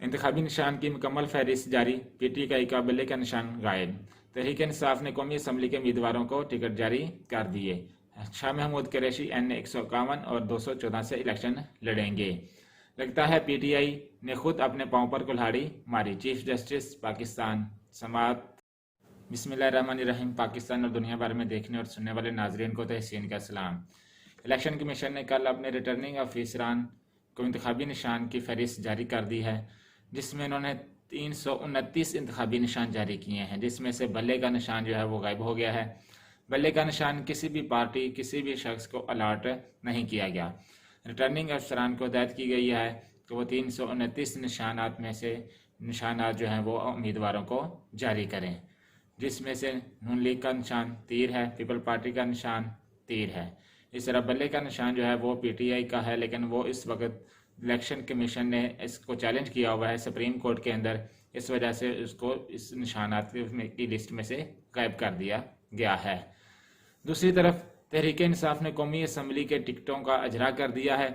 इंतखाबी निशान की मुकम्मल फहरिस्त जारी, पीटीआई का बल्ले का निशान गायब। तहरीक इंसाफ ने कौमी असम्बली के उम्मीदवारों को टिकट जारी कर दिए। शाह महमूद कुरैशी एन 151 और 214 से इलेक्शन लड़ेंगे। लगता है पीटीआई ने खुद अपने पांव पर कुल्हाड़ी मारी, चीफ जस्टिस पाकिस्तान। समात बिस्मिल्लाहिर्रहमानिर्रहीम। पाकिस्तान और दुनिया भर में देखने और सुनने वाले नाजरीन को तहसीन का सलाम। इलेक्शन कमीशन ने कल अपने रिटर्निंग ऑफिसरान को इंतखाबी निशान की फहरिस्त जारी कर दी है, जिसमें उन्होंने 329 इंतखाबी निशान जारी किए हैं, जिसमें से बल्ले का निशान जो है वो गायब हो गया है। बल्ले का निशान किसी भी पार्टी, किसी भी शख्स को अलाट नहीं किया गया। रिटर्निंग अफसरान को हिदायत की गई है कि वो 329 निशानात में से निशानात जो हैं वो उम्मीदवारों को जारी करें, जिसमें से नून लीग का निशान तीर है, पीपल पार्टी का निशान तीर है। इस तरह बल्ले का निशान जो है वो पीटीआई का है, लेकिन वो इस वक्त इलेक्शन कमीशन ने इसको चैलेंज किया हुआ है सुप्रीम कोर्ट के अंदर। इस वजह से उसको इस निशानात की लिस्ट में से गायब कर दिया गया है। दूसरी तरफ तहरीक इंसाफ ने कौमी असम्बली के टिकटों का अजरा कर दिया है।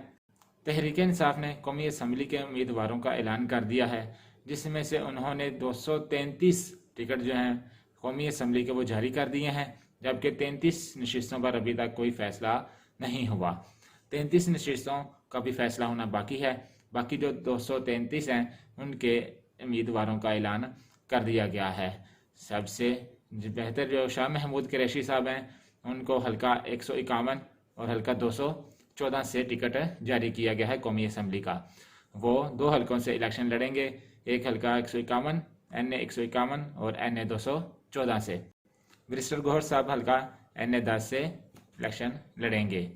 तहरीक इंसाफ ने कौमी असम्बली के उम्मीदवारों का ऐलान कर दिया है, जिसमें से उन्होंने 233 टिकट जो हैं कौमी असम्बली के वो जारी कर दिए हैं, जबकि 33 नशिस्तों पर अभी तक कोई फैसला नहीं हुआ। 33 नशिस्तों का भी फैसला होना बाकी है। बाकी जो 233 हैं उनके उम्मीदवारों का ऐलान कर दिया गया है। सबसे बेहतर जो शाह महमूद कुरैशी साहब हैं, उनको हल्का 151 और हल्का 214 से टिकट जारी किया गया है कौमी असम्बली का। वो 2 हल्कों से इलेक्शन लड़ेंगे, एक हल्का 151 NA 151 और NA 214 से। बैरिस्टर गौहर साहब हल्का NA 10 से इलेक्शन लड़ेंगे।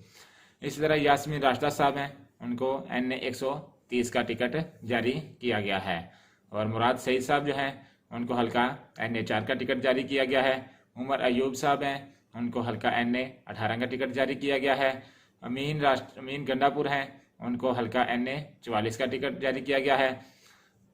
इसी तरह यास्मीन राशदा साहब हैं, उनको NA 130 का टिकट जारी किया गया है। और मुराद सईद साहब जो हैं उनको हल्का NA 4 का टिकट जारी किया गया है। उमर अयूब साहब हैं, उनको हल्का NA 18 का टिकट जारी किया गया है। अमीन गंडापुर हैं, उनको हल्का NA 44 का टिकट जारी किया गया है।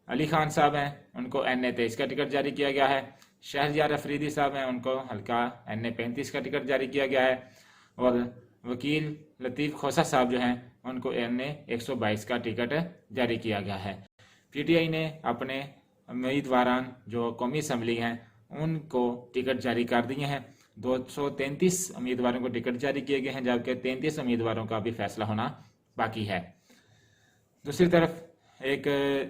अली खान साहब हैं, उनको NA 23 का टिकट जारी किया गया है। शहरयार अफरीदी साहब हैं, उनको हल्का NA 35 का टिकट जारी किया गया है। और वकील लतीफ़ खोसा साहब जो हैं उनको NA 122 का टिकट जारी किया गया है। पीटीआई ने अपने उम्मीदवारान जो कौमी असम्बली हैं उनको टिकट जारी कर दिए हैं। 233 उम्मीदवारों को टिकट जारी किए गए हैं, जबकि 33 उम्मीदवारों का भी फैसला होना बाकी है। दूसरी तरफ एक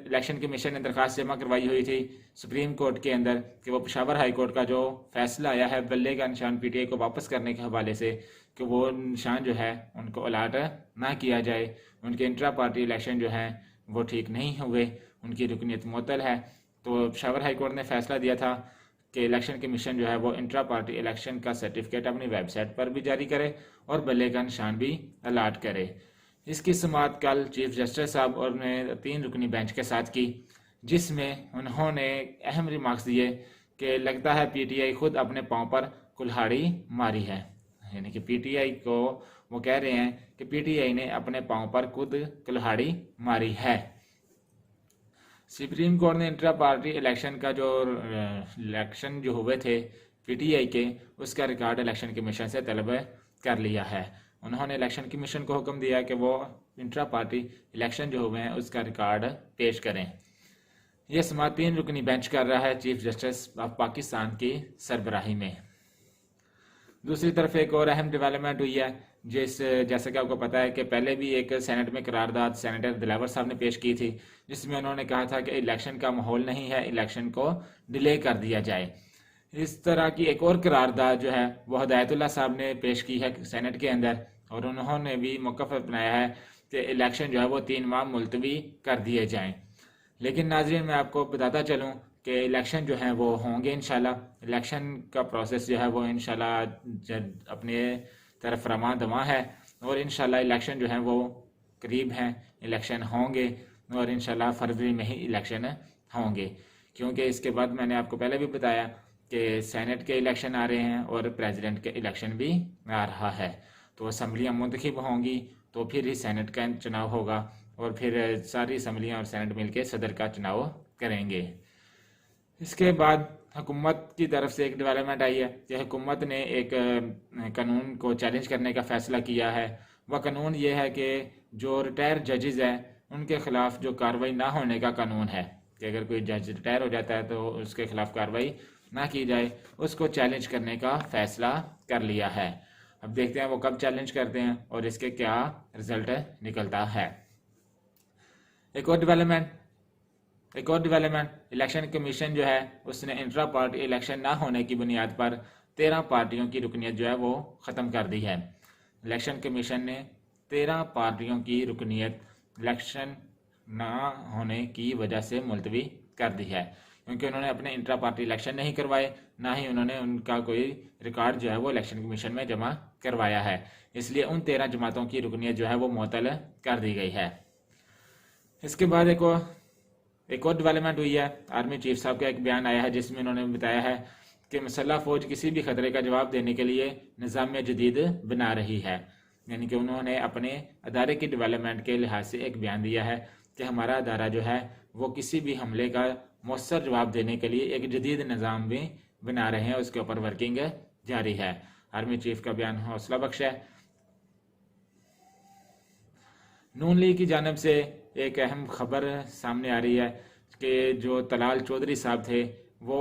इलेक्शन कमीशन ने दरख्वास्त जमा करवाई हुई थी सुप्रीम कोर्ट के अंदर कि वो पेशावर हाई कोर्ट का जो फैसला आया है बल्ले का निशान पीटीआई को वापस करने के हवाले से, कि वो निशान जो है उनको अलाट ना किया जाए। उनके इंट्रा पार्टी इलेक्शन जो है वो ठीक नहीं हुए, उनकी रुकनीत मुअत्तल है। तो पेशावर हाई कोर्ट ने फैसला दिया था कि इलेक्शन कमीशन जो है वो इंट्रा पार्टी इलेक्शन का सर्टिफिकेट अपनी वेबसाइट पर भी जारी करे और बल्ले का निशान भी अलाट करे। इसकी समाअत कल चीफ जस्टिस साहब और ने 3 रुकनी बेंच के साथ की, जिसमें उन्होंने अहम रिमार्क्स दिए कि लगता है पीटीआई खुद अपने पांव पर कुल्हाड़ी मारी है। यानी कि पीटीआई को वो कह रहे हैं कि पीटीआई ने अपने पांव पर खुद कुल्हाड़ी मारी है। सुप्रीम कोर्ट ने इंट्रा पार्टी इलेक्शन का जो इलेक्शन जो हुए थे पीटीआई के, उसका रिकॉर्ड इलेक्शन कमीशन से तलब कर लिया है। उन्होंने इलेक्शन कमीशन को हुक्म दिया कि वो इंट्रा पार्टी इलेक्शन जो हुए हैं उसका रिकॉर्ड पेश करें। यह समाअत 3 रुकनी बेंच कर रहा है चीफ जस्टिस ऑफ पाकिस्तान की सरबराही में। दूसरी तरफ एक और अहम डेवलपमेंट हुई है, जैसा कि आपको पता है कि पहले भी एक सेनेट में करारदाद सेनेटर दिलावर साहब ने पेश की थी, जिसमें उन्होंने कहा था कि इलेक्शन का माहौल नहीं है, इलेक्शन को डिले कर दिया जाए। इस तरह की एक और करारदाद जो है वो हिदायतुल्लाह साहब ने पेश की है सेनेट के अंदर, और उन्होंने भी मौक़िफ़ अपनाया है कि इलेक्शन जो है वो 3 माह मुलतवी कर दिए जाएँ। लेकिन नाज़रीन, मैं आपको बताता चलूँ कि इलेक्शन जो है वो होंगे इंशाल्लाह। इलेक्शन का प्रोसेस जो है वो इंशाल्लाह अपने तरफ रमा दमा है, और इंशाल्लाह इलेक्शन जो है वो करीब हैं, इलेक्शन होंगे, और इंशाल्लाह फरवरी में ही इलेक्शन होंगे। क्योंकि इसके बाद मैंने आपको पहले भी बताया कि सेनेट के इलेक्शन आ रहे हैं और प्रेसिडेंट के इलेक्शन भी आ रहा है। तो असम्बलियाँ मुंतखब होंगी तो फिर ही सेनेट का चुनाव होगा, और फिर सारी असम्बलियाँ और सेनेट मिलकर सदर का चुनाव करेंगे। इसके बाद हुकूमत की तरफ से एक डेवलपमेंट आई है कि हुकूमत ने एक कानून को चैलेंज करने का फ़ैसला किया है। वह कानून ये है कि जो रिटायर जजेज़ हैं उनके खिलाफ जो कार्रवाई ना होने का कानून है कि अगर कोई जज रिटायर हो जाता है तो उसके खिलाफ कार्रवाई ना की जाए, उसको चैलेंज करने का फैसला कर लिया है। अब देखते हैं वो कब चैलेंज करते हैं और इसके क्या रिजल्ट निकलता है। एक और डेवलपमेंट इलेक्शन कमीशन जो है उसने इंट्रा पार्टी इलेक्शन ना होने की बुनियाद पर 13 पार्टियों की रुकनीत जो है वो ख़त्म कर दी है। इलेक्शन कमीशन ने 13 पार्टियों की रुकनीत इलेक्शन ना होने की वजह से मुलतवी कर दी है, क्योंकि उन्होंने अपने इंट्रा पार्टी इलेक्शन नहीं करवाए, ना ही उन्होंने उनका कोई रिकॉर्ड जो है वो इलेक्शन कमीशन में जमा करवाया है। इसलिए उन 13 जमातों की रुकनीत जो है वो मुअत्तल कर दी गई है। इसके बाद एक और डेवलपमेंट हुई है। आर्मी चीफ साहब का एक बयान आया है जिसमें उन्होंने बताया है कि मुसल्लह फ़ौज किसी भी खतरे का जवाब देने के लिए निज़ाम जदीद बना रही है। यानी कि उन्होंने अपने अदारे की डेवलपमेंट के लिहाज से एक बयान दिया है कि हमारा अदारा जो है वो किसी भी हमले का मौसर जवाब देने के लिए एक जदीद निज़ाम भी बना रहे हैं, उसके ऊपर वर्किंग जारी है। आर्मी चीफ का बयान हौसला बख्श है। नून लीग की जानिब से एक अहम खबर सामने आ रही है कि जो तलाल चौधरी साहब थे वो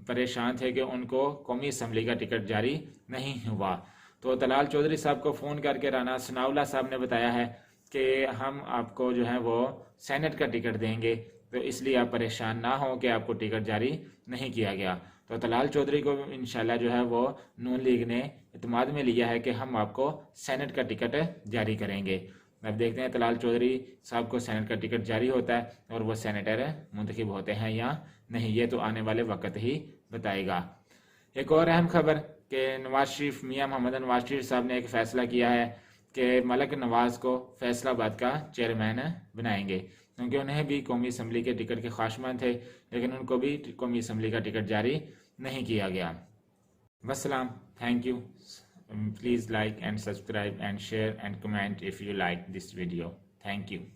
परेशान थे कि उनको कौमी असम्बली का टिकट जारी नहीं हुआ। तो तलाल चौधरी साहब को फ़ोन करके राना सनाउल्लाह साहब ने बताया है कि हम आपको जो है वो सेनेट का टिकट देंगे, तो इसलिए आप परेशान ना हो कि आपको टिकट जारी नहीं किया गया। तो तलाल चौधरी को इंशाल्लाह जो है वो नून लीग ने इत्मीनान में लिया है कि हम आपको सेनेट का टिकट जारी करेंगे। अब देखते हैं तलाल चौधरी साहब को सेनेट का टिकट जारी होता है और वो सेनेटर मुंतखब होते हैं या नहीं, ये तो आने वाले वक्त ही बताएगा। एक और अहम खबर कि नवाज शरीफ मियां मोहम्मद नवाज शरीफ साहब ने एक फ़ैसला किया है कि मलक नवाज को फैसलाबाद का चेयरमैन बनाएंगे, क्योंकि उन्हें भी कौमी असम्बली के टिकट के ख्वाहिशमंद थे, लेकिन उनको भी कौमी असम्बली का टिकट जारी नहीं किया गया। वस्सलाम, thank you. Please like and subscribe and share and comment if you like this video. Thank you.